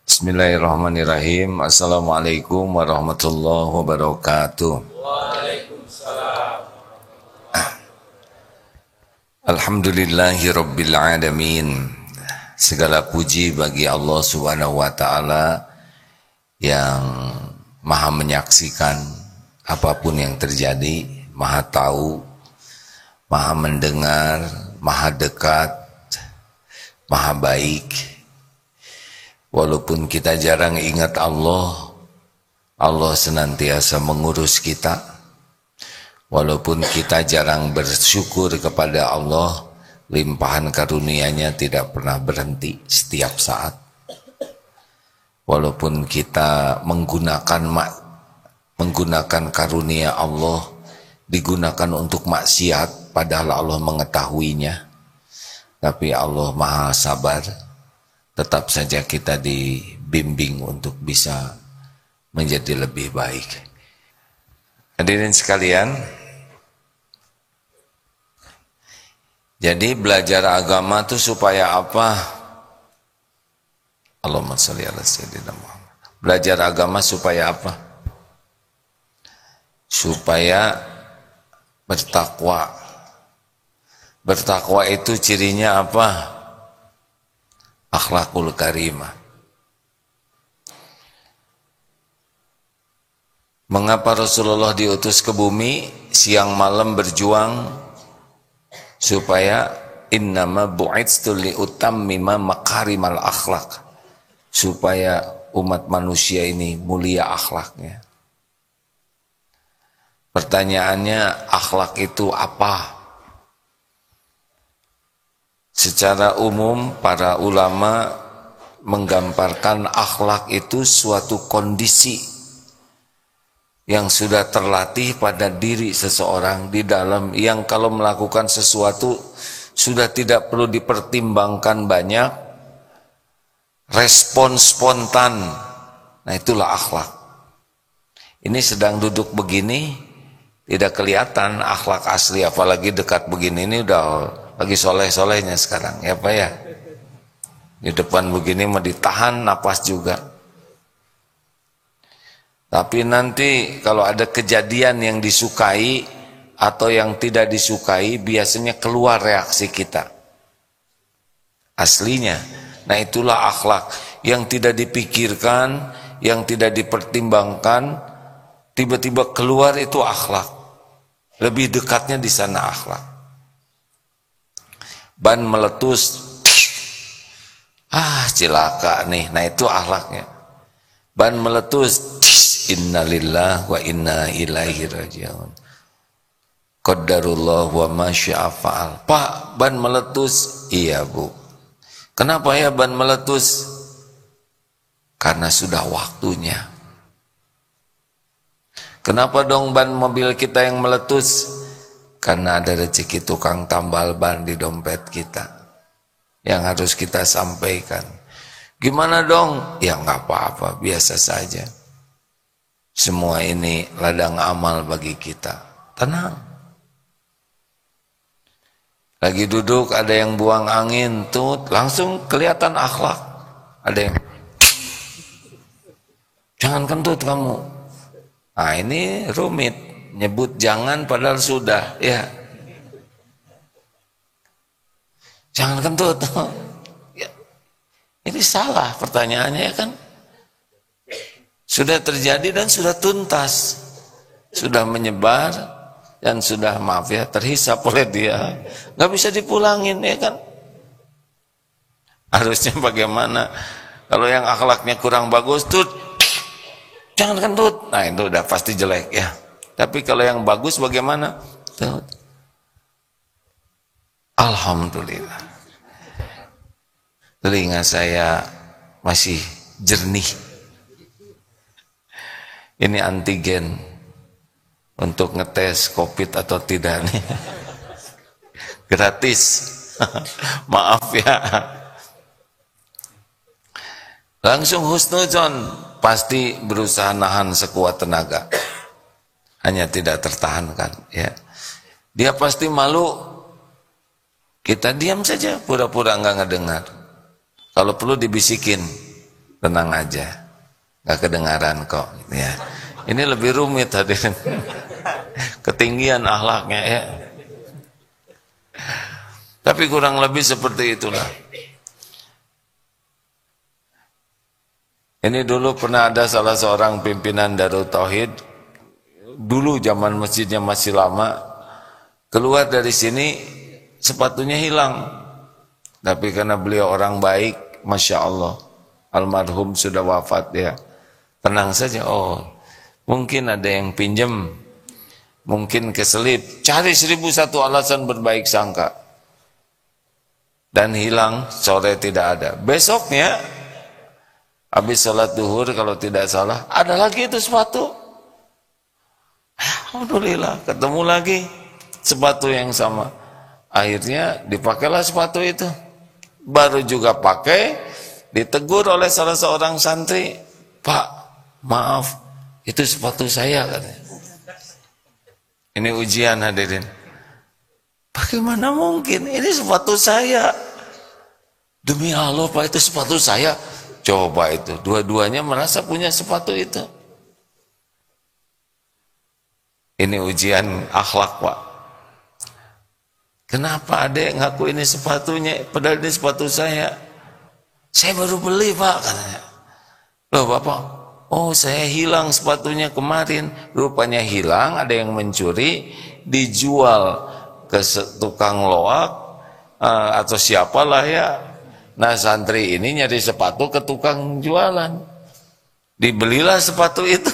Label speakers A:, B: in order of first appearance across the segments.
A: Bismillahirrahmanirrahim. Assalamualaikum warahmatullahi wabarakatuh.
B: Waalaikumsalam.
A: Alhamdulillahi rabbil alamin. Segala puji bagi Allah subhanahu wa ta'ala yang maha menyaksikan apapun yang terjadi, maha tahu, maha mendengar, maha dekat, maha baik. Walaupun kita jarang ingat Allah, Allah senantiasa mengurus kita. Walaupun kita jarang bersyukur kepada Allah, limpahan karunia-Nya tidak pernah berhenti setiap saat. Walaupun kita menggunakan karunia Allah, digunakan untuk maksiat, padahal Allah mengetahuinya. Tapi Allah maha sabar. Tetap saja kita dibimbing untuk bisa menjadi lebih baik. Hadirin sekalian, jadi belajar agama itu supaya apa? Allahumma sholli ala sayyidina Muhammad. Belajar agama supaya apa? Supaya bertakwa. Bertakwa itu cirinya apa? Akhlakul karimah. Mengapa Rasulullah diutus ke bumi siang malam berjuang supaya innama bu'itstu liutammima makarimal akhlak, supaya umat manusia ini mulia akhlaknya. Pertanyaannya, akhlak itu apa? Secara umum para ulama menggambarkan akhlak itu suatu kondisi yang sudah terlatih pada diri seseorang di dalam, yang kalau melakukan sesuatu sudah tidak perlu dipertimbangkan banyak, respon spontan. Nah, itulah akhlak. Ini sedang duduk begini tidak kelihatan akhlak asli, apalagi dekat begini, ini udah lagi soleh-solehnya sekarang, ya Pak ya. Di depan begini mah ditahan napas juga. Tapi nanti kalau ada kejadian yang disukai atau yang tidak disukai, biasanya keluar reaksi kita aslinya. Nah, itulah akhlak yang tidak dipikirkan, yang tidak dipertimbangkan, tiba-tiba keluar, itu akhlak. Lebih dekatnya di sana akhlak. Ban meletus, cilaka nih. Nah, itu akhlaknya. Ban meletus, innalillah wa inna ilaihi raji'un. Qadarullah wa ma syaa fa'al. Pak, ban meletus. Iya, Bu. Kenapa ya ban meletus? Karena sudah waktunya. Kenapa dong ban mobil kita yang meletus? Karena ada rezeki tukang tambal ban di dompet kita yang harus kita sampaikan. Gimana dong? Ya nggak apa-apa, biasa saja. Semua ini ladang amal bagi kita. Tenang. Lagi duduk ada yang buang angin, tuh langsung kelihatan akhlak. Ada yang jangan kentut kamu. Nah, ini rumit. Nyebut jangan padahal sudah, ya. Jangan kentut. Ya. Ini salah pertanyaannya, ya kan? Sudah terjadi dan sudah tuntas. Sudah menyebar dan sudah, maaf ya, terhisap oleh dia. Nggak bisa dipulangin, ya kan? Harusnya bagaimana? Kalau yang akhlaknya kurang bagus tuh jangan kentut. Nah, itu udah pasti jelek, ya. Tapi kalau yang bagus bagaimana? Tuh. Alhamdulillah. Telinga saya masih jernih. Ini antigen untuk ngetes COVID atau tidak nih. Gratis. Maaf ya. Langsung husnuzon, pasti berusaha nahan sekuat tenaga. Hanya tidak tertahankan, ya. Dia pasti malu. Kita diam saja, pura-pura enggak ngedengar. Kalau perlu dibisikin, Tenang aja, nggak kedengaran kok. Ya, ini lebih rumit hadirin. Ketinggian akhlaknya ya. Tapi kurang lebih seperti itulah. Ini dulu pernah ada salah seorang pimpinan Darut Tauhid, dulu zaman masjidnya masih lama, keluar dari sini sepatunya hilang. Tapi karena beliau orang baik, Masya Allah, almarhum sudah wafat ya, tenang saja. Oh, mungkin ada yang pinjem, mungkin keselip, cari 1001 alasan berbaik sangka, dan hilang, sore tidak ada. Besoknya habis sholat duhur kalau tidak salah, ada lagi itu sepatu. Alhamdulillah, ketemu lagi sepatu yang sama. Akhirnya dipakailah sepatu itu. Baru juga pakai, ditegur oleh salah seorang santri, "Pak, maaf, itu sepatu saya," katanya. Ini ujian hadirin. Bagaimana mungkin? Ini sepatu saya. Demi Allah Pak, itu sepatu saya. Coba itu, dua-duanya merasa punya sepatu itu. Ini ujian akhlak Pak. Kenapa ada yang ngaku ini sepatunya, padahal ini sepatu saya. Saya baru beli Pak, katanya. Loh Bapak, oh saya hilang sepatunya kemarin. Rupanya hilang, ada yang mencuri, dijual ke tukang loak, atau siapalah ya. Nah santri ini nyari sepatu ke tukang jualan. Dibelilah sepatu itu,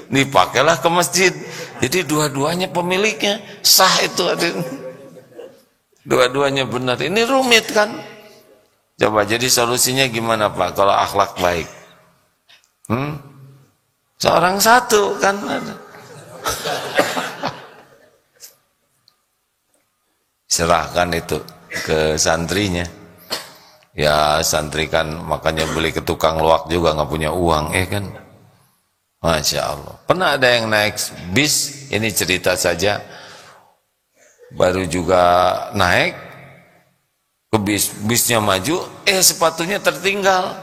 A: dipakailah ke masjid. Jadi dua-duanya pemiliknya, sah itu hadirin. Dua-duanya benar. Ini rumit kan? Coba jadi solusinya gimana Pak kalau akhlak baik? Seorang satu kan? Serahkan itu ke santrinya. Ya santri kan makanya beli ke tukang loak juga nggak punya uang, kan? Masya Allah. Pernah ada yang naik bis, ini cerita saja. Baru juga naik ke bisnya maju, sepatunya tertinggal.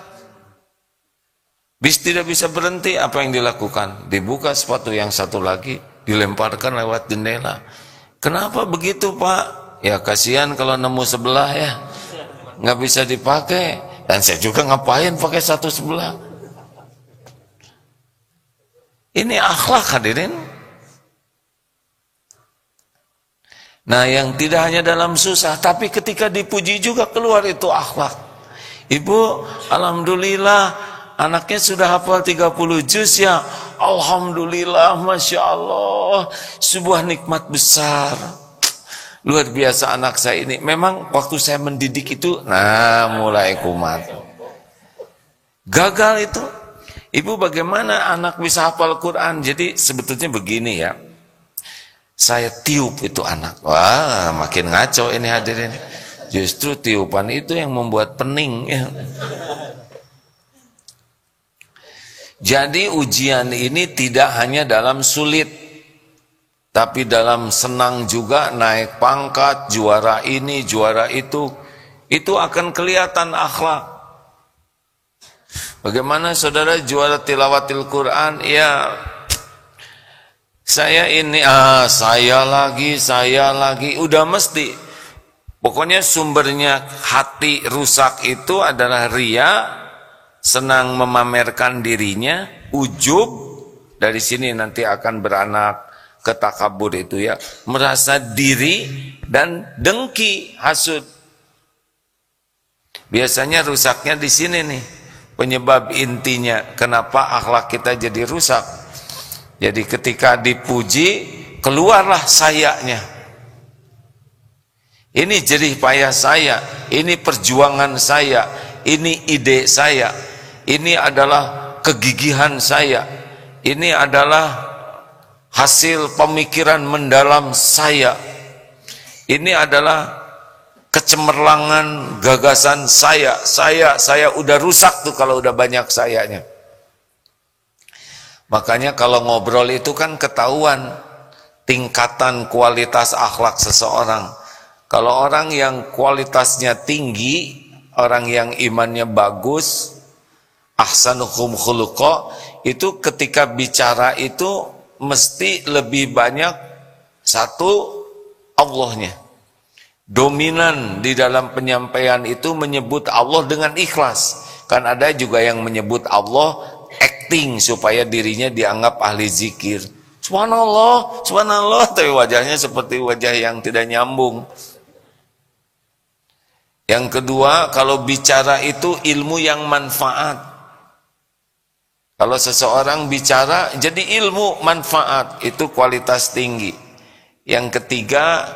A: Bis tidak bisa berhenti, apa yang dilakukan? Dibuka sepatu yang satu lagi, dilemparkan lewat jendela. Kenapa begitu Pak? Ya kasihan kalau nemu sebelah ya, nggak bisa dipakai. Dan saya juga ngapain pakai satu sebelah? Ini akhlak hadirin. Nah yang tidak hanya dalam susah, tapi ketika dipuji juga keluar itu akhlak. Ibu, alhamdulillah anaknya sudah hafal 30 juz ya. Alhamdulillah, Masya Allah, sebuah nikmat besar. Luar biasa anak saya ini. Memang waktu saya mendidik itu, mulai kumat. Gagal itu. Ibu bagaimana anak bisa hafal Quran? Jadi sebetulnya begini ya. Saya tiup itu anak. Wah, makin ngaco ini hadirin. Justru tiupan itu yang membuat pening ya. Jadi ujian ini tidak hanya dalam sulit, tapi dalam senang juga, naik pangkat, juara ini, juara itu akan kelihatan akhlak. Bagaimana saudara juara tilawatil Quran? Ya, saya ini, saya lagi, udah mesti. Pokoknya sumbernya hati rusak itu adalah ria, senang memamerkan dirinya, ujub, dari sini nanti akan beranak ke takabur itu ya, merasa diri dan dengki, hasud. Biasanya rusaknya di sini nih, penyebab intinya kenapa akhlak kita jadi rusak. Jadi ketika dipuji, keluarlah sayanya. Ini jerih payah saya, ini perjuangan saya, ini ide saya, ini adalah kegigihan saya, ini adalah hasil pemikiran mendalam saya, ini adalah kecemerlangan gagasan saya udah rusak tuh kalau udah banyak sayanya. Makanya kalau ngobrol itu kan ketahuan tingkatan kualitas akhlak seseorang. Kalau orang yang kualitasnya tinggi, orang yang imannya bagus, ahsanukum khuluqa, itu ketika bicara itu mesti lebih banyak satu Allahnya. Dominan di dalam penyampaian itu menyebut Allah dengan ikhlas. Kan ada juga yang menyebut Allah acting supaya dirinya dianggap ahli zikir. Subhanallah, subhanallah, tapi wajahnya seperti wajah yang tidak nyambung. Yang kedua, kalau bicara itu ilmu yang manfaat. Kalau seseorang bicara jadi ilmu manfaat, itu kualitas tinggi. Yang ketiga,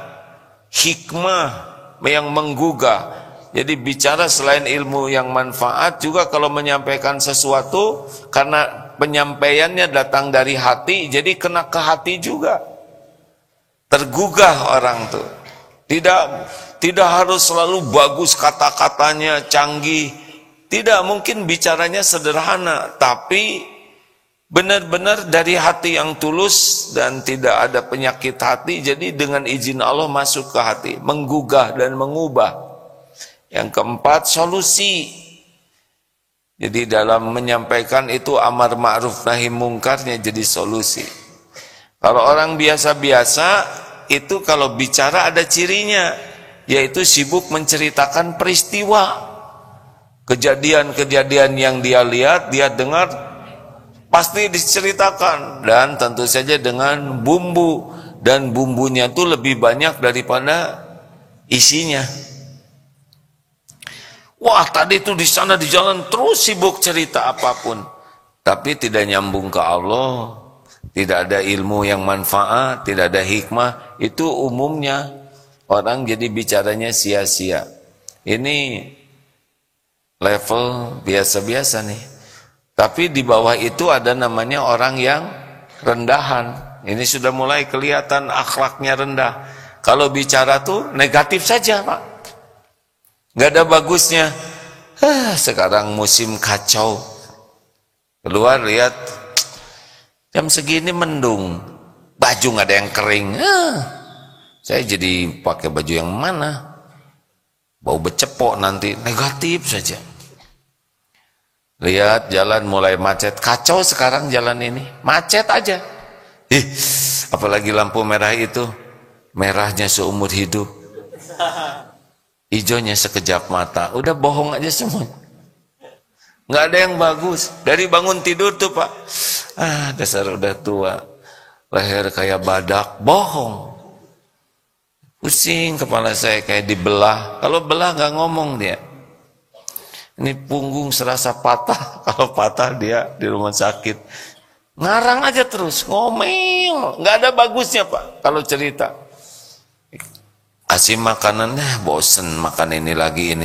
A: hikmah yang menggugah. Jadi bicara selain ilmu yang manfaat juga kalau menyampaikan sesuatu karena penyampaiannya datang dari hati, jadi kena ke hati juga. Tergugah orang tuh. Tidak harus selalu bagus kata-katanya, canggih. Tidak, mungkin bicaranya sederhana, tapi benar-benar dari hati yang tulus dan tidak ada penyakit hati. Jadi dengan izin Allah masuk ke hati, menggugah dan mengubah. Yang keempat, solusi. Jadi dalam menyampaikan itu amar ma'ruf nahi mungkarnya jadi solusi. Kalau orang biasa-biasa itu kalau bicara ada cirinya, yaitu sibuk menceritakan peristiwa, kejadian-kejadian yang dia lihat, dia dengar, pasti diceritakan, dan tentu saja dengan bumbu, dan bumbunya itu lebih banyak daripada isinya. Wah, tadi itu di sana di jalan terus sibuk cerita apapun, tapi tidak nyambung ke Allah, tidak ada ilmu yang manfaat, tidak ada hikmah. Itu umumnya orang jadi bicaranya sia-sia. Ini level biasa-biasa nih. Tapi di bawah itu ada namanya orang yang rendahan. Ini sudah mulai kelihatan akhlaknya rendah. Kalau bicara tuh negatif saja, Pak. Nggak ada bagusnya. Sekarang musim kacau. Keluar lihat, jam segini mendung, baju nggak ada yang kering. Saya jadi pakai baju yang mana? Bau becepok nanti, negatif saja. Lihat jalan mulai macet, kacau sekarang jalan ini, macet aja. Apalagi lampu merah itu, merahnya seumur hidup, hijaunya sekejap mata, udah bohong aja semua. Nggak ada yang bagus. Dari bangun tidur tuh Pak, dasar udah tua, leher kayak badak, bohong. Pusing kepala saya kayak dibelah. Kalau belah nggak ngomong dia. Ini punggung serasa patah. Kalau patah dia di rumah sakit. Ngarang aja terus, ngomel. Nggak ada bagusnya Pak kalau cerita. Kasih makanannya bosen, makan ini lagi.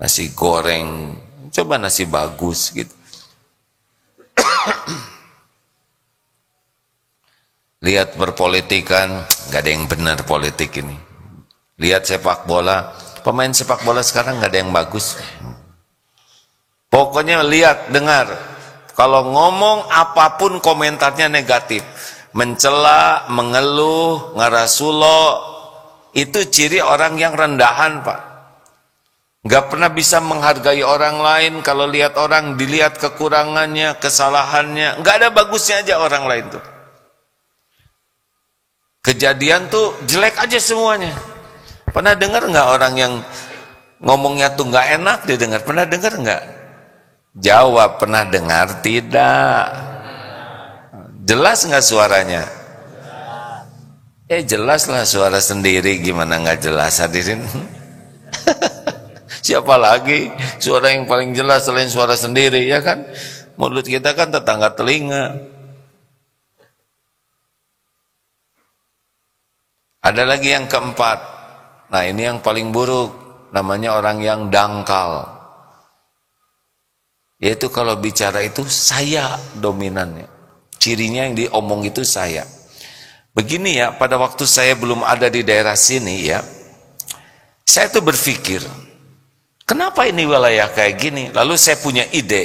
A: Nasi goreng, coba nasi bagus gitu. Lihat berpolitikan, nggak ada yang benar politik ini. Lihat sepak bola, pemain sepak bola sekarang nggak ada yang bagus. Pokoknya lihat, dengar, kalau ngomong apapun komentarnya negatif, mencela, mengeluh, ngarasulo, itu ciri orang yang rendahan Pak. Nggak pernah bisa menghargai orang lain. Kalau lihat orang, dilihat kekurangannya, kesalahannya, nggak ada bagusnya aja orang lain tuh. Kejadian tuh jelek aja semuanya. Pernah dengar nggak orang yang ngomongnya tuh nggak enak didengar? Pernah dengar nggak? Jawab, pernah dengar? Tidak. Jelas nggak suaranya? Jelas lah suara sendiri, gimana nggak jelas hadirin? Siapa lagi suara yang paling jelas selain suara sendiri, ya kan? Mulut kita kan tetangga telinga. Ada lagi yang keempat. Nah, ini yang paling buruk, namanya orang yang dangkal. Yaitu kalau bicara itu saya dominannya. Cirinya yang diomong itu saya. Begini ya, pada waktu saya belum ada di daerah sini ya, saya tuh berpikir, kenapa ini wilayah kayak gini? Lalu saya punya ide.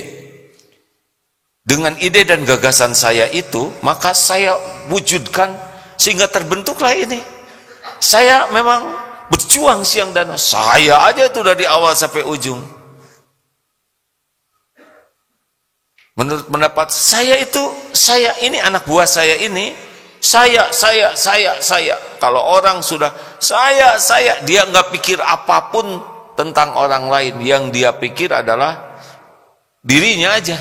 A: Dengan ide dan gagasan saya itu, maka saya wujudkan sehingga terbentuklah ini. Saya memang berjuang siang dan saya aja itu dari awal sampai ujung. Menurut pendapat saya ini anak buah saya ini, saya. Kalau orang sudah saya, dia nggak pikir apapun tentang orang lain. Yang dia pikir adalah dirinya aja.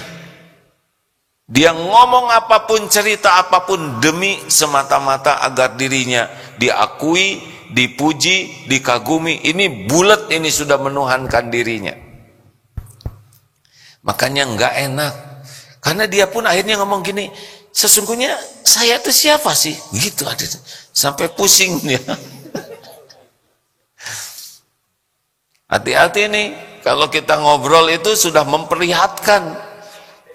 A: Dia ngomong apapun, cerita apapun demi semata-mata agar dirinya diakui, dipuji, dikagumi. Ini bulat, ini sudah menuhankan dirinya. Makanya nggak enak. Karena dia pun akhirnya ngomong gini, sesungguhnya saya itu siapa sih? Gitu ada. Sampai pusing dia. Hati-hati nih, kalau kita ngobrol itu sudah memperlihatkan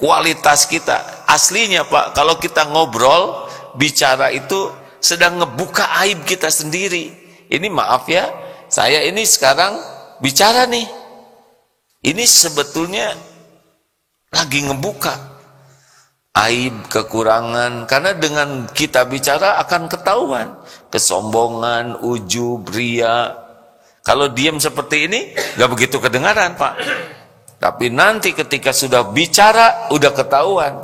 A: kualitas kita. Aslinya Pak, kalau kita ngobrol, bicara itu sedang ngebuka aib kita sendiri. Ini maaf ya, saya ini sekarang bicara nih. Ini sebetulnya lagi ngebuka aib, kekurangan, karena dengan kita bicara akan ketahuan kesombongan, ujub, ria. Kalau diam seperti ini gak begitu kedengaran Pak, tapi nanti ketika sudah bicara udah ketahuan.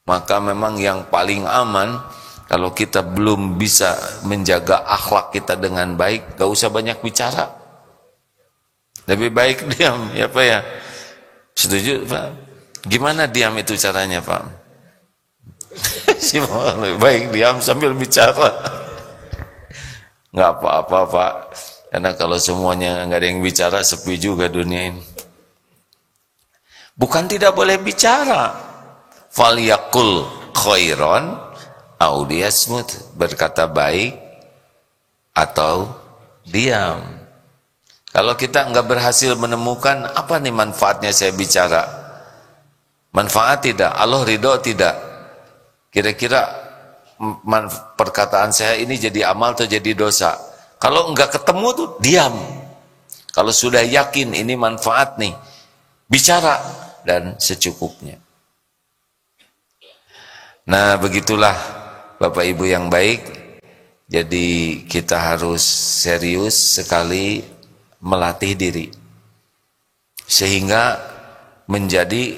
A: Maka memang yang paling aman, kalau kita belum bisa menjaga akhlak kita dengan baik, gak usah banyak bicara, lebih baik diam, ya Pak ya. Setuju Pak? Gimana diam itu caranya Pak? Lebih baik diam sambil bicara. Nggak apa-apa Pak, karena kalau semuanya nggak ada yang bicara, sepi juga dunia ini. Bukan tidak boleh bicara, falyakul khairon au liyasmut, berkata baik atau diam. Kalau kita nggak berhasil menemukan apa nih manfaatnya saya bicara, manfaat tidak, Allah ridho tidak, kira-kira perkataan saya ini jadi amal atau jadi dosa. Kalau enggak ketemu tuh diam. Kalau sudah yakin ini manfaat nih, bicara dan secukupnya. Nah begitulah Bapak Ibu yang baik. Jadi kita harus serius sekali melatih diri sehingga menjadi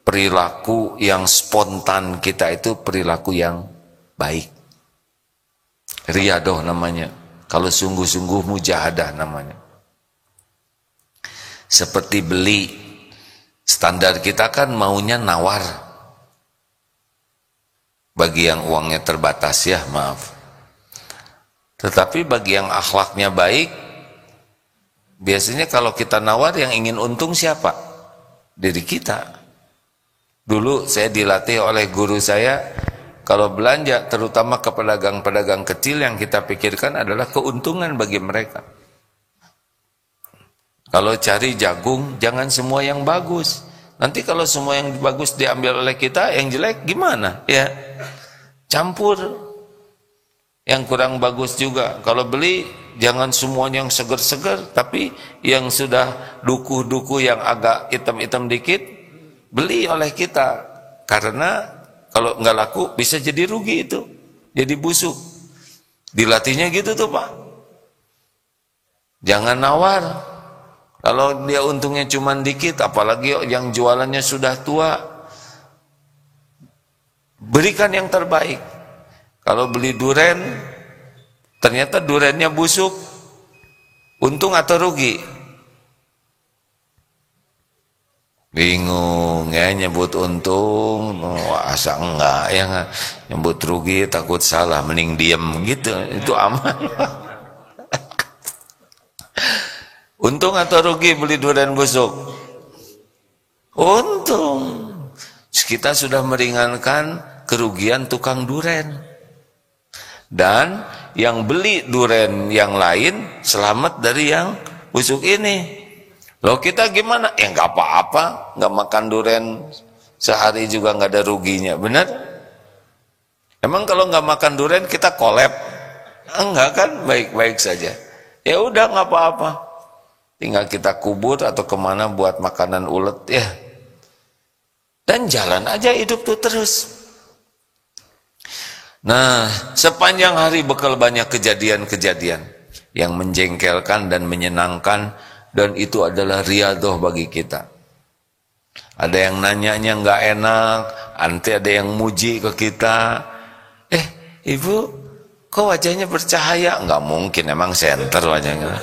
A: perilaku yang spontan kita itu perilaku yang baik. Riyadoh namanya. Kalau sungguh-sungguh mujahadah namanya. Seperti beli, standar kita kan maunya nawar. Bagi yang uangnya terbatas ya, maaf. Tetapi bagi yang akhlaknya baik, biasanya kalau kita nawar yang ingin untung siapa? Diri kita. Dulu saya dilatih oleh guru saya, kalau belanja terutama ke pedagang-pedagang kecil, yang kita pikirkan adalah keuntungan bagi mereka. Kalau cari jagung, jangan semua yang bagus. Nanti kalau semua yang bagus diambil oleh kita, yang jelek gimana? Ya, campur. Yang kurang bagus juga. Kalau beli, jangan semuanya yang seger-seger, tapi yang sudah duku-duku yang agak hitam-hitam dikit, beli oleh kita. Karena kalau nggak laku bisa jadi rugi itu, jadi busuk. Dilatihnya gitu tuh Pak. Jangan nawar. Kalau dia untungnya cuma dikit, apalagi yang jualannya sudah tua, berikan yang terbaik. Kalau beli duren, ternyata durennya busuk, untung atau rugi? Bingung ya, nyebut untung, asa enggak ya, nyebut rugi takut salah, mending diem gitu, itu aman. Untung atau rugi beli durian busuk? Untung. Kita sudah meringankan kerugian tukang durian. Dan yang beli durian yang lain selamat dari yang busuk ini. Loh kita gimana? Ya nggak apa-apa, nggak makan durian sehari juga nggak ada ruginya, benar? Emang kalau nggak makan durian kita kolab? Enggak kan, baik-baik saja. Ya udah nggak apa-apa, tinggal kita kubur atau kemana buat makanan ulet ya. Dan jalan aja hidup tuh terus. Nah, sepanjang hari bakal banyak kejadian-kejadian yang menjengkelkan dan menyenangkan. Dan itu adalah riyadhah bagi kita. Ada yang nanyanya nggak enak, nanti ada yang muji ke kita. Ibu, kok wajahnya bercahaya? Nggak mungkin, emang senter wajahnya.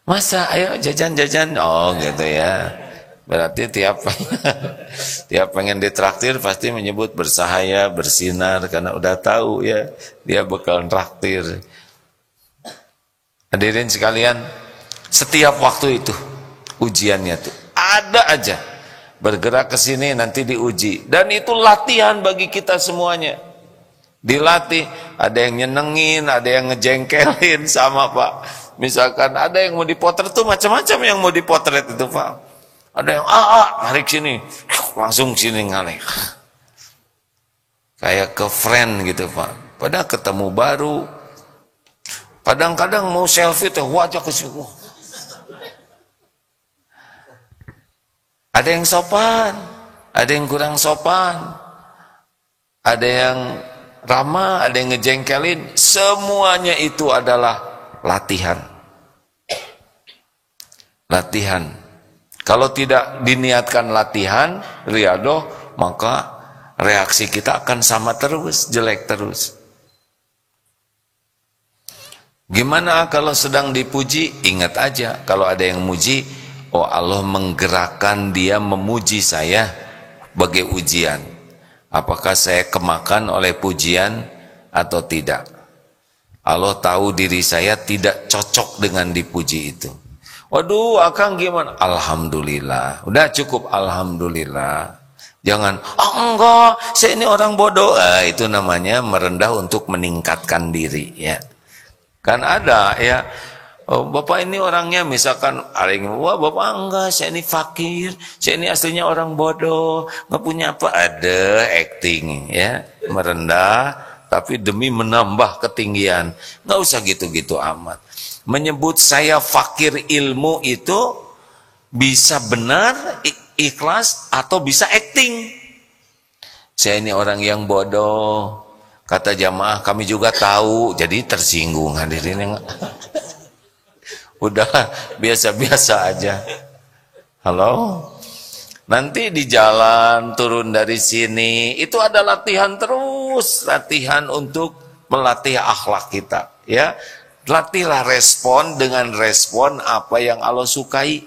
A: Masa, ayo jajan-jajan. Oh gitu ya. Berarti tiap pengen ditraktir pasti menyebut bersahaya, bersinar, karena udah tahu ya dia bakal traktir. Hadirin sekalian, setiap waktu itu ujiannya tuh ada aja, bergerak ke sini nanti diuji, dan itu latihan bagi kita semuanya. Dilatih, ada yang nyenengin, ada yang ngejengkelin sama Pak. Misalkan ada yang mau dipotret tuh macam-macam yang mau dipotret itu Pak. Ada yang narik sini, langsung sini ngalih. Kayak ke friend gitu Pak. Padahal ketemu baru. Kadang-kadang mau selfie tuh wajah ke sini. Ada yang sopan, ada yang kurang sopan. Ada yang ramah, ada yang ngejengkelin. Semuanya itu adalah latihan. Latihan. Kalau tidak diniatkan latihan, riadoh, maka reaksi kita akan sama terus, jelek terus. Gimana kalau sedang dipuji? Ingat aja, kalau ada yang muji, oh Allah menggerakkan dia memuji saya sebagai ujian. Apakah saya kemakan oleh pujian atau tidak? Allah tahu diri saya tidak cocok dengan dipuji itu. Waduh, akang gimana? Alhamdulillah. Udah cukup alhamdulillah. Jangan, enggak, saya ini orang bodoh. Itu namanya merendah untuk meningkatkan diri ya. Kan ada ya. Oh, Bapak ini orangnya misalkan wah Bapak enggak, saya ini fakir, saya ini aslinya orang bodoh, enggak punya apa, ada acting ya, merendah tapi demi menambah ketinggian. Enggak usah gitu-gitu amat. Menyebut saya fakir ilmu itu bisa benar, ikhlas, atau bisa acting. Saya ini orang yang bodoh, kata jamaah kami juga tahu, jadi tersinggung hadirin yang udah biasa-biasa aja. Halo, nanti di jalan turun dari sini itu ada latihan terus, latihan untuk melatih akhlak kita ya. Latihlah respon dengan respon apa yang Allah sukai.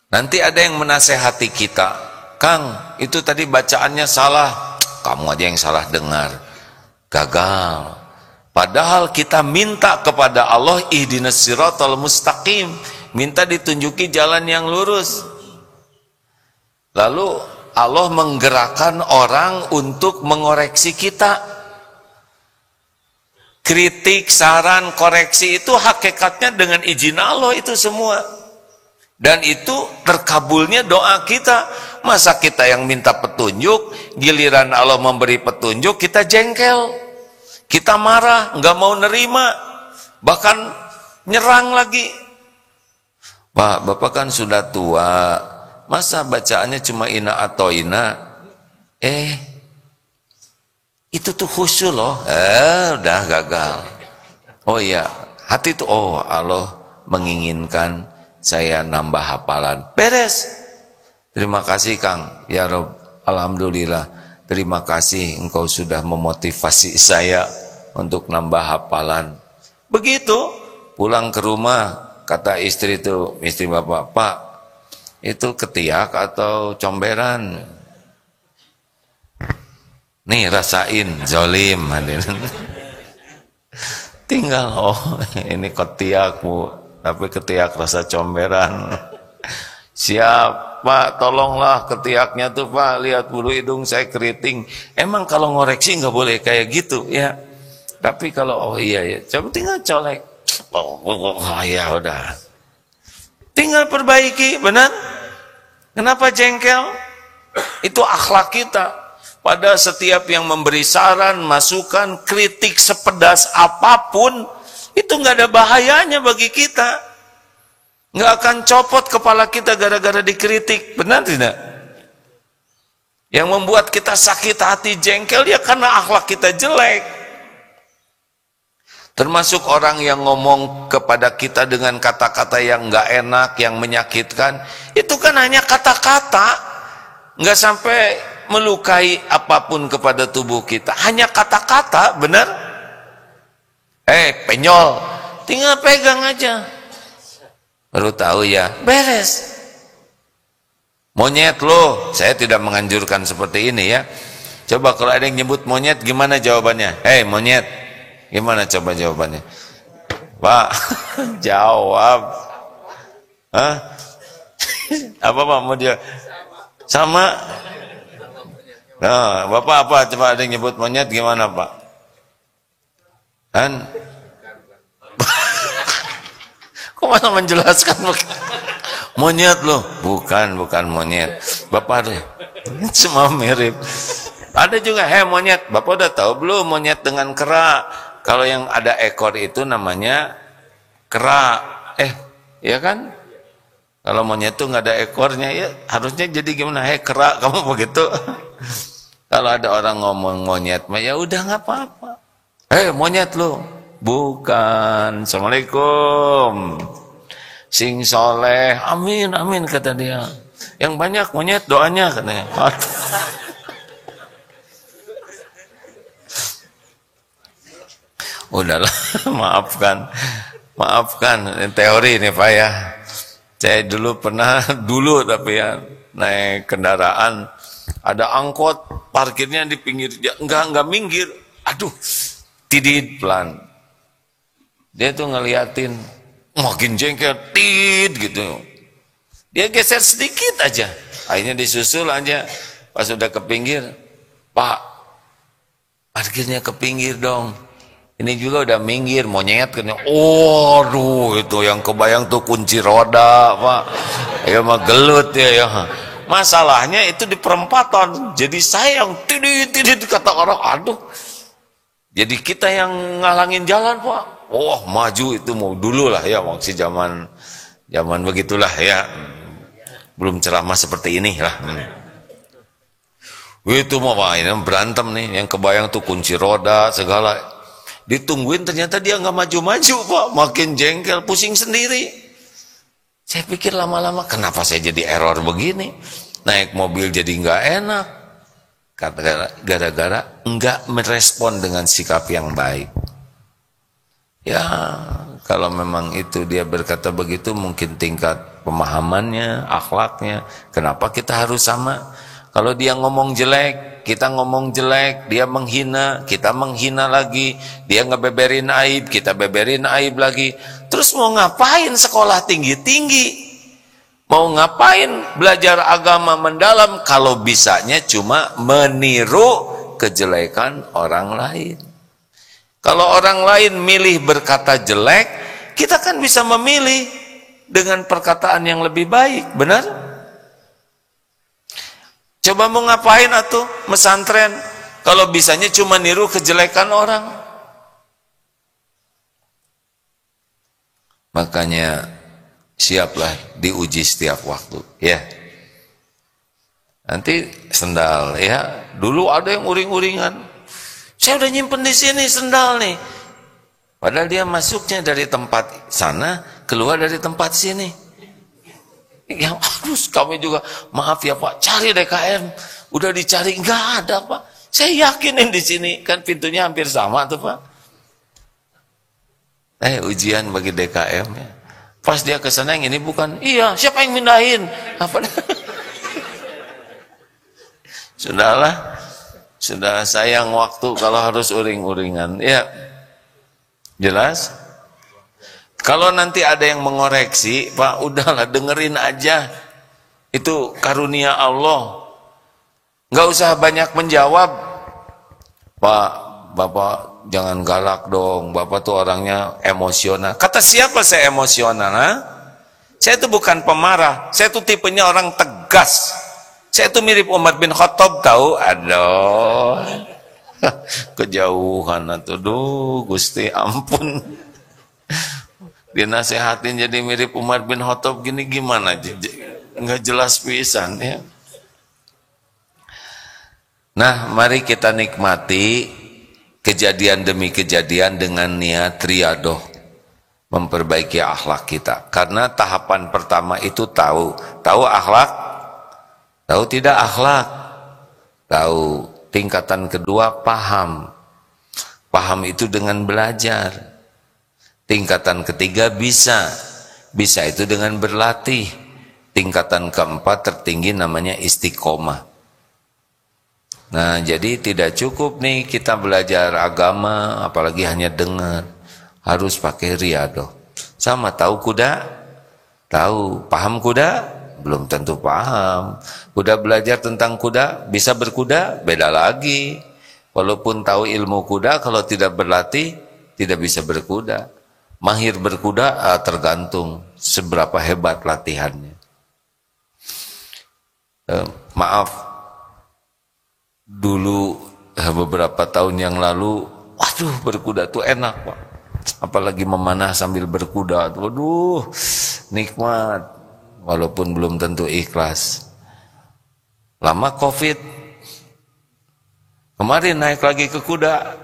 A: Nanti ada yang menasehati kita, Kang, itu tadi bacaannya salah. Kamu aja yang salah dengar. Gagal. Padahal kita minta kepada Allah, ihdinas siratal mustaqim. Minta ditunjuki jalan yang lurus. Lalu Allah menggerakkan orang untuk mengoreksi kita. Kritik, saran, koreksi itu hakikatnya dengan izin Allah itu semua. Dan itu terkabulnya doa kita. Masa kita yang minta petunjuk, giliran Allah memberi petunjuk, kita jengkel. Kita marah, nggak mau nerima. Bahkan nyerang lagi. Pak, Bapak kan sudah tua. Masa bacaannya cuma ina atau ina? Itu tuh khusyuk loh. Udah gagal. Oh iya, hati tuh, oh Allah menginginkan saya nambah hafalan. Beres. Terima kasih Kang. Ya Rob, alhamdulillah. Terima kasih engkau sudah memotivasi saya untuk nambah hafalan. Begitu, pulang ke rumah, kata istri itu, istri bapak, Pak, itu ketiak atau comberan? Nih rasain, zolim. Tinggal, oh ini ketiak Bu, tapi ketiak rasa comberan. Siap Pak, tolonglah ketiaknya tuh Pak, lihat bulu hidung saya keriting. Emang kalau ngoreksi nggak boleh kayak gitu ya. Tapi kalau, oh iya ya, coba tinggal colek. Oh ya udah. Tinggal perbaiki, benar? Kenapa jengkel? Itu akhlak kita. Pada setiap yang memberi saran, masukan, kritik sepedas apapun, itu nggak ada bahayanya bagi kita. Nggak akan copot kepala kita gara-gara dikritik, benar tidak? Yang membuat kita sakit hati, jengkel, ya karena akhlak kita jelek. Termasuk orang yang ngomong kepada kita dengan kata-kata yang nggak enak, yang menyakitkan, itu kan hanya kata-kata, nggak sampai melukai apapun kepada tubuh kita, hanya kata-kata, benar? Penyol, tinggal pegang aja, baru tahu ya, beres. Monyet loh, saya tidak menganjurkan seperti ini ya. Coba kalau ada yang nyebut monyet, gimana jawabannya? Monyet. Gimana coba jawabannya? Pak, jawab. Hah? Apa Pak mau dia? Sama. Nah, Bapak apa? Coba ada yang nyebut monyet gimana Pak? Kan? Kok masa menjelaskan? Monyet loh. Bukan monyet. Bapak deh. Semua mirip. Ada juga, monyet. Bapak udah tahu belum monyet dengan kera? Kalau yang ada ekor itu namanya kera. Ya kan? Kalau monyet itu nggak ada ekornya, ya harusnya jadi gimana? Kera, kamu begitu? Kalau ada orang ngomong monyet, ya udah nggak apa-apa. Monyet lo. Bukan. Assalamualaikum. Sing soleh. Amin, amin kata dia. Yang banyak monyet doanya katanya. Udahlah, maafkan teori ini Pak ya. Saya dulu pernah tapi ya naik kendaraan, ada angkot parkirnya di pinggir, enggak minggir, aduh, tidit pelan. Dia tuh ngeliatin, makin jengkel, gitu. Dia geser sedikit aja, akhirnya disusul aja. Pas udah ke pinggir, Pak, parkirnya ke pinggir dong. Ini juga udah minggir, monyet kan. Aduh, itu yang kebayang tuh kunci roda, Pak. Ya mah gelut ya. Masalahnya itu di perempatan. Jadi saya yang tidit kata orang, aduh. Jadi kita yang ngalangin jalan, Pak. Maju itu mau dulu lah ya, waktu zaman begitulah ya. Belum ceramah seperti ini lah. Itu mah Pak, ini berantem nih, yang kebayang tuh kunci roda segala. Ditungguin ternyata dia nggak maju-maju Pak, makin jengkel, pusing sendiri. Saya pikir lama-lama kenapa saya jadi error begini, naik mobil jadi nggak enak, gara-gara nggak merespon dengan sikap yang baik. Ya kalau memang itu dia berkata begitu, mungkin tingkat pemahamannya, akhlaknya, kenapa kita harus sama? Kalau dia ngomong jelek, kita ngomong jelek, dia menghina, kita menghina lagi, dia ngebeberin aib, kita beberin aib lagi. Terus mau ngapain sekolah tinggi-tinggi? Mau ngapain belajar agama mendalam kalau bisanya cuma meniru kejelekan orang lain? Kalau orang lain milih berkata jelek, kita kan bisa memilih dengan perkataan yang lebih baik, benar? Coba mau ngapain atuh mesantren kalau bisanya cuma niru kejelekan orang? Makanya siaplah diuji setiap waktu ya. Nanti sendal ya, dulu ada yang uring-uringan. Saya udah nyimpen di sini sendal nih. Padahal dia masuknya dari tempat sana, keluar dari tempat sini. Yang harus kami juga, maaf ya Pak, cari DKM, udah dicari nggak ada Pak. Saya yakinin di sini kan pintunya hampir sama tuh Pak. Ujian bagi DKM ya. Pas dia ke sana yang ini bukan, iya siapa yang mindahin? Apa? Sudahlah, sudah sayang waktu kalau harus uring-uringan ya. Jelas? Kalau nanti ada yang mengoreksi, Pak, udahlah dengerin aja. Itu karunia Allah. Nggak usah banyak menjawab. Pak, Bapak jangan galak dong. Bapak tuh orangnya emosional. Kata siapa saya emosional? Ha? Saya itu bukan pemarah. Saya tuh tipenya orang tegas. Saya tuh mirip Umar bin Khattab, tahu? Aduh. Kejauhan atuh, Gusti ampun. Dinasehatin jadi mirip Umar bin Khattab gini gimana? Nggak jelas pisan ya. Nah, mari kita nikmati kejadian demi kejadian dengan niat riadoh, memperbaiki akhlak kita. Karena tahapan pertama itu tahu akhlak, tahu tidak akhlak, tahu. Tingkatan kedua paham itu dengan belajar. Tingkatan ketiga bisa itu dengan berlatih. Tingkatan keempat tertinggi namanya istiqomah. Nah, jadi tidak cukup nih kita belajar agama apalagi hanya dengar, harus pakai riadoh. Sama tahu kuda, tahu. Paham kuda? Belum tentu paham. Udah belajar tentang kuda, bisa berkuda, beda lagi. Walaupun tahu ilmu kuda, kalau tidak berlatih tidak bisa berkuda. Mahir berkuda tergantung seberapa hebat latihannya. Maaf, dulu beberapa tahun yang lalu, waduh, berkuda tuh enak, Pak. Apalagi memanah sambil berkuda, waduh, nikmat. Walaupun belum tentu ikhlas. Lama COVID, kemarin naik lagi ke kuda,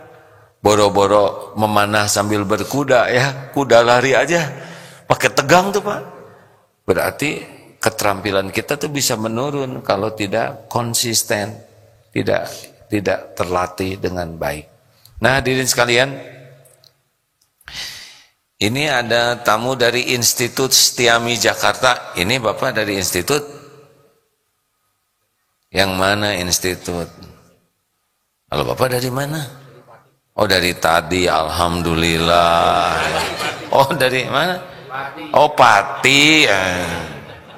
A: boro-boro memanah sambil berkuda, ya, kuda lari aja pakai tegang tuh, Pak. Berarti keterampilan kita tuh bisa menurun kalau tidak konsisten, tidak terlatih dengan baik. Nah, hadirin sekalian, ini ada tamu dari Institut Setiami Jakarta. Ini Bapak dari institut? Yang mana institut? Kalau Bapak dari mana? Oh, dari tadi, alhamdulillah. Oh, dari mana? Oh, Pati.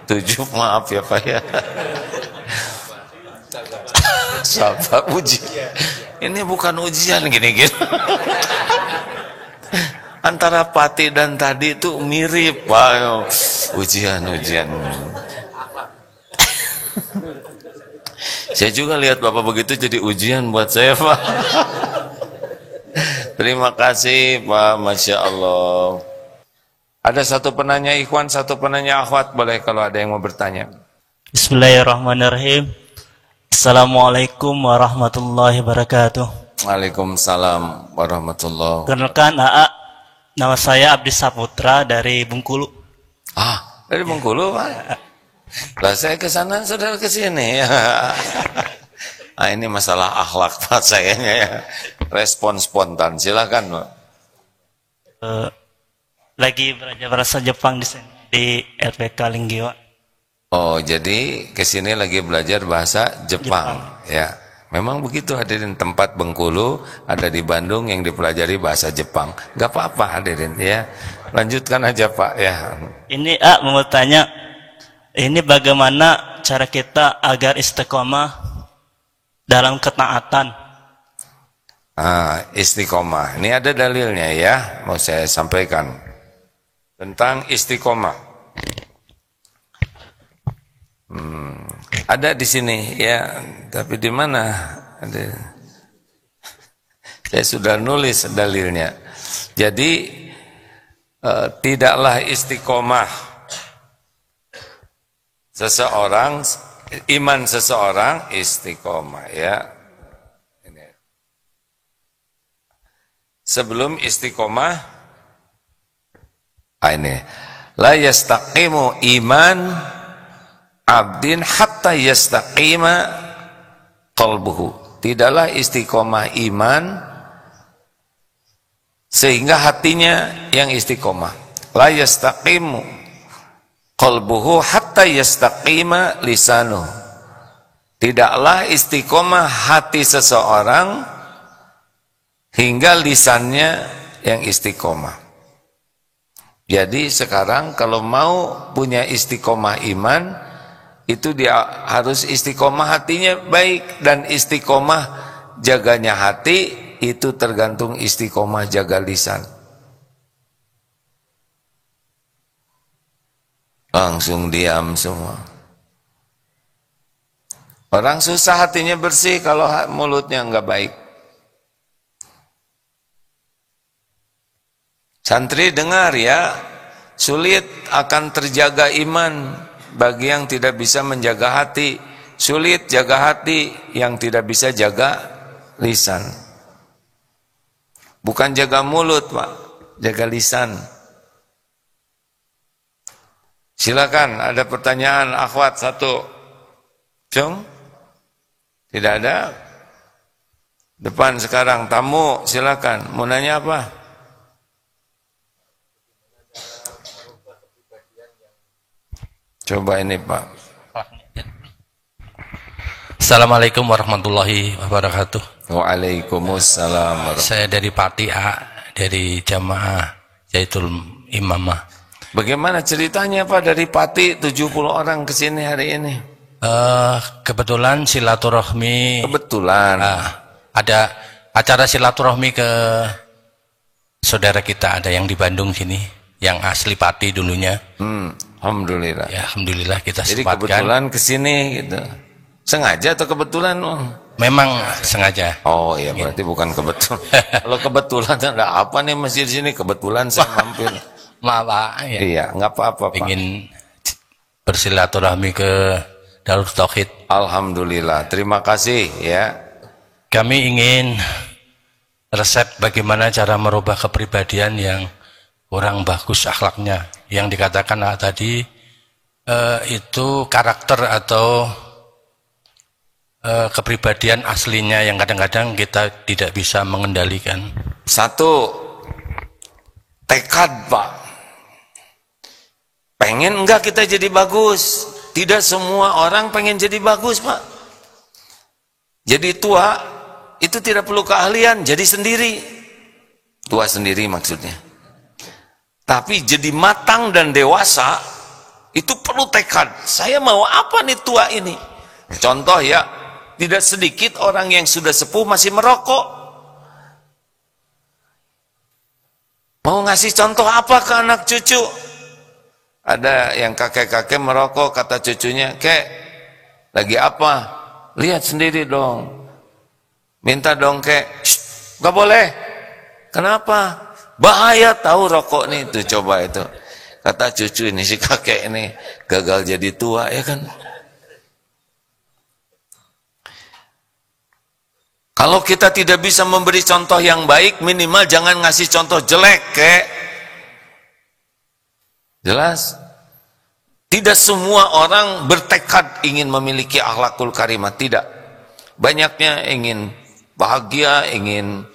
A: 7, maaf ya Pak ya. Sabar, ujian. Ini bukan ujian gini-gini. Antara Pati dan tadi itu mirip, Pak. Ujian. Saya juga lihat Bapak begitu jadi ujian buat saya, Pak. Terima kasih, Pak. Masya Allah. Ada satu penanya ikhwan, satu penanya akhwat. Boleh kalau ada yang mau bertanya.
C: Bismillahirrahmanirrahim. Assalamualaikum warahmatullahi wabarakatuh.
A: Waalaikumsalam warahmatullahi wabarakatuh.
C: Kenalkan AA. Nama saya Abdi Saputra dari Bengkulu.
A: Ah, dari Bengkulu, Pak. Lah saya ke sana, saudara ke sini. Ah, ini masalah akhlak Pak sayanya ya. Respon spontan. Silakan, Pak.
C: Lagi belajar bahasa Jepang di sini di LPK Linggiwa.
A: Oh, jadi ke sini lagi belajar bahasa Jepang. Ya. Memang begitu hadirin, tempat Bengkulu ada di Bandung yang dipelajari bahasa Jepang. Gak apa-apa hadirin ya. Lanjutkan aja Pak ya.
C: Ini mau tanya, ini bagaimana cara kita agar istiqomah dalam ketaatan?
A: Istiqomah. Ini ada dalilnya ya. Mau saya sampaikan tentang istiqomah. Ada di sini ya, tapi di mana? Ada. Saya sudah nulis dalilnya. Jadi tidaklah istiqomah seseorang, iman seseorang istiqomah ya. Ini. Sebelum istiqomah, ini la yastaqimu iman abdin hatta yastaqima qalbuhu. Tidaklah istiqomah iman sehingga hatinya yang istiqomah. La yastaqimu qalbuhu hatta yastaqima lisanuhu. Tidaklah istiqomah hati seseorang hingga lisannya yang istiqomah. Jadi sekarang kalau mau punya istiqomah iman, itu dia harus istiqomah hatinya baik, dan istiqomah jaganya hati itu tergantung istiqomah jaga lisan. Langsung diam semua. Orang susah hatinya bersih kalau mulutnya enggak baik. Santri dengar ya, sulit akan terjaga iman bagi yang tidak bisa menjaga hati. Sulit jaga hati yang tidak bisa jaga lisan. Bukan jaga mulut, Pak. Jaga lisan. Silakan, ada pertanyaan akhwat satu. Cung? Tidak ada? Depan sekarang, tamu, silakan. Mau nanya apa? Coba ini, Pak.
D: Assalamualaikum warahmatullahi wabarakatuh.
A: Waalaikumsalam.
D: Saya dari Pati A, dari Jamaah Zaitul Imamah.
A: Bagaimana ceritanya, Pak, dari Pati 70 orang ke sini hari ini?
D: Kebetulan silaturahmi.
A: Kebetulan.
D: Ada acara silaturahmi ke saudara kita, ada yang di Bandung sini, yang asli Pati dulunya.
A: Alhamdulillah.
D: Ya, alhamdulillah kita
A: Jadi
D: sempatkan.
A: kebetulan ke sini gitu. Sengaja atau kebetulan?
D: Memang sengaja.
A: Oh iya, berarti bukan kebetulan. Kalau kebetulan ada apa nih masjid di sini? Kebetulan saya mampir.
D: Maaf, Pak. Ya.
A: Iya, nggak apa-apa, Pak.
D: Ingin bersilaturahmi ke Darul Tauhid.
A: Alhamdulillah. Terima kasih ya.
D: Kami ingin resep bagaimana cara merubah kepribadian yang kurang bagus akhlaknya. Yang dikatakan tadi itu karakter atau kepribadian aslinya yang kadang-kadang kita tidak bisa mengendalikan.
A: Satu, tekad, Pak. Pengen enggak kita jadi bagus? Tidak semua orang pengen jadi bagus, Pak. Jadi tua itu tidak perlu keahlian, jadi sendiri. Tua sendiri maksudnya. Tapi jadi matang dan dewasa itu perlu tekad. Saya mau apa nih tua ini? Contoh ya, tidak sedikit orang yang sudah sepuh masih merokok. Mau ngasih contoh apa ke anak cucu? Ada yang kakek-kakek merokok, kata cucunya, "Kek, lagi apa? Lihat sendiri dong. Minta dong, Kek." "Gak boleh." "Kenapa?" "Bahaya tahu rokok nih." Itu coba itu. Kata cucu ini, si kakek ini gagal jadi tua ya kan. Kalau kita tidak bisa memberi contoh yang baik, minimal jangan ngasih contoh jelek, Kek. Jelas? Tidak semua orang bertekad ingin memiliki akhlakul karimah, tidak. Banyaknya ingin bahagia, ingin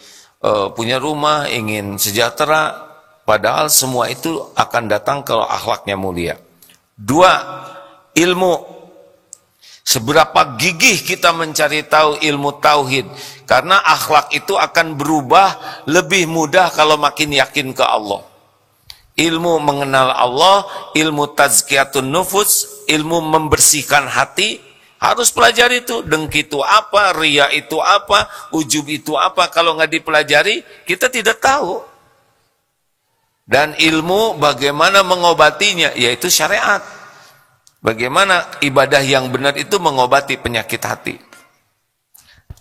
A: punya rumah, ingin sejahtera, padahal semua itu akan datang kalau akhlaknya mulia. Dua, ilmu. Seberapa gigih kita mencari tahu ilmu tauhid, karena akhlak itu akan berubah lebih mudah kalau makin yakin ke Allah. Ilmu mengenal Allah, ilmu tazkiyatun nufus, ilmu membersihkan hati, harus pelajari itu. Dengki itu apa, riya itu apa, ujub itu apa. Kalau nggak dipelajari, kita tidak tahu. Dan ilmu bagaimana mengobatinya, yaitu syariat. Bagaimana ibadah yang benar itu mengobati penyakit hati.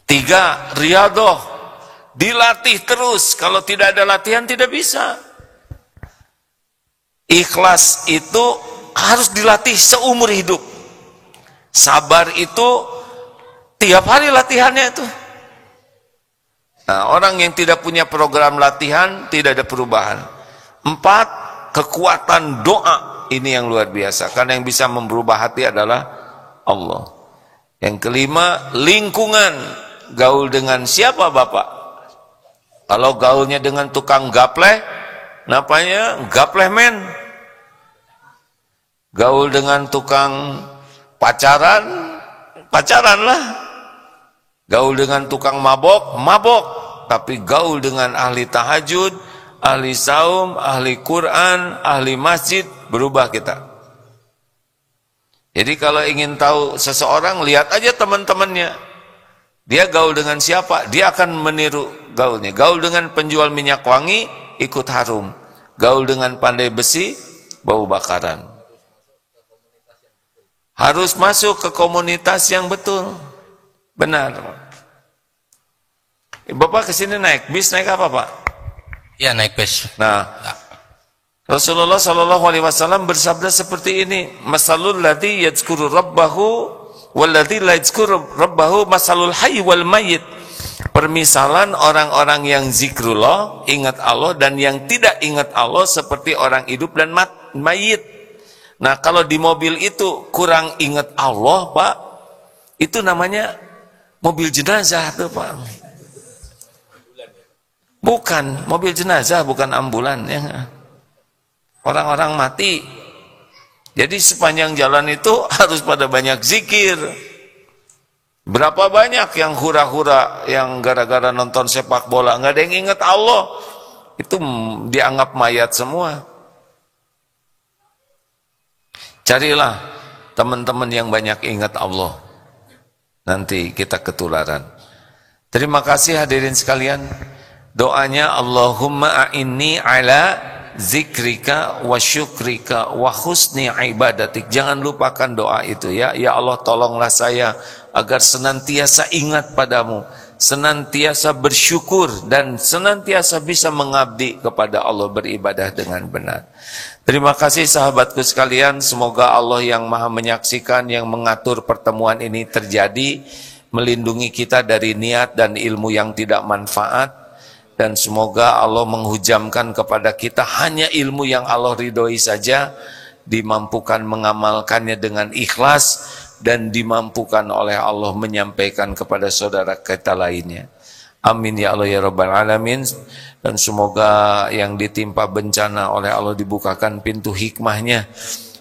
A: Tiga, riyadoh. Dilatih terus, kalau tidak ada latihan tidak bisa. Ikhlas itu harus dilatih seumur hidup. Sabar itu tiap hari latihannya itu. Nah, orang yang tidak punya program latihan tidak ada perubahan. Empat, kekuatan doa. Ini yang luar biasa, karena yang bisa merubah hati adalah Allah. Yang kelima, lingkungan. Gaul dengan siapa, Bapak? Kalau gaulnya dengan tukang gapleh, napanya gapleh men. Gaul dengan tukang pacaran, pacaranlah. Gaul dengan tukang mabok, mabok. Tapi gaul dengan ahli tahajud, ahli saum, ahli Quran, ahli masjid, berubah kita. Jadi kalau ingin tahu seseorang, lihat aja teman-temannya. Dia gaul dengan siapa, dia akan meniru gaulnya. Gaul dengan penjual minyak wangi, ikut harum. Gaul dengan pandai besi, bau bakaran. Harus masuk ke komunitas yang betul. Benar. Bapak kesini naik bis, naik apa, Pak?
D: Ya, naik bis.
A: Nah, Rasulullah SAW bersabda seperti ini, masalul ladzi yadzkuru rabbahu wal ladzi la yadzkuru rabbahu masalul hayy wal mayyit. Permisalan orang-orang yang zikrullah, ingat Allah, dan yang tidak ingat Allah seperti orang hidup dan mayit. Nah, kalau di mobil itu kurang ingat Allah, Pak, itu namanya mobil jenazah tuh, Pak. Bukan mobil jenazah, bukan ambulan ya. Orang-orang mati. Jadi sepanjang jalan itu harus pada banyak zikir. Berapa banyak yang hura-hura, yang gara-gara nonton sepak bola nggak ada yang ingat Allah, itu dianggap mayat semua. Carilah teman-teman yang banyak ingat Allah, nanti kita ketularan. Terima kasih hadirin sekalian. Doanya Allahumma a'inni ala zikrika wa syukrika wa husni ibadatik. Jangan lupakan doa itu ya. Ya Allah, tolonglah saya agar senantiasa ingat padamu, senantiasa bersyukur, dan senantiasa bisa mengabdi kepada Allah, beribadah dengan benar. Terima kasih sahabatku sekalian. Semoga Allah yang maha menyaksikan, yang mengatur pertemuan ini terjadi, melindungi kita dari niat dan ilmu yang tidak manfaat. Dan semoga Allah menghujamkan kepada kita hanya ilmu yang Allah ridhoi saja, dimampukan mengamalkannya dengan ikhlas, dan dimampukan oleh Allah menyampaikan kepada saudara kita lainnya. Amin ya Allah ya Rabbal Alamin. Dan semoga yang ditimpa bencana oleh Allah dibukakan pintu hikmahnya,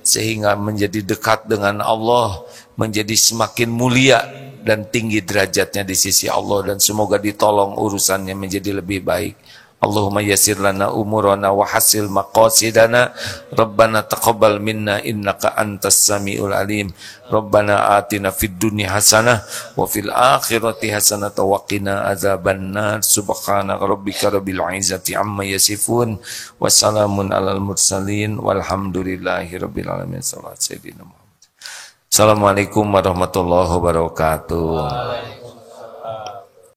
A: sehingga menjadi dekat dengan Allah, menjadi semakin mulia dan tinggi derajatnya di sisi Allah, dan semoga ditolong urusannya menjadi lebih baik. Allahumma yassir lana umurana wa hasil maqasidana. Rabbana taqabbal minna innaka antas samiul alim. Rabbana atina fid dunya hasanah wa fil akhirati hasanah wa qina azabannar. Subhana rabbika rabbil izzati amma yasifun wa salamun alal mursalin walhamdulillahi rabbil alamin. Assalamualaikum warahmatullahi wabarakatuh.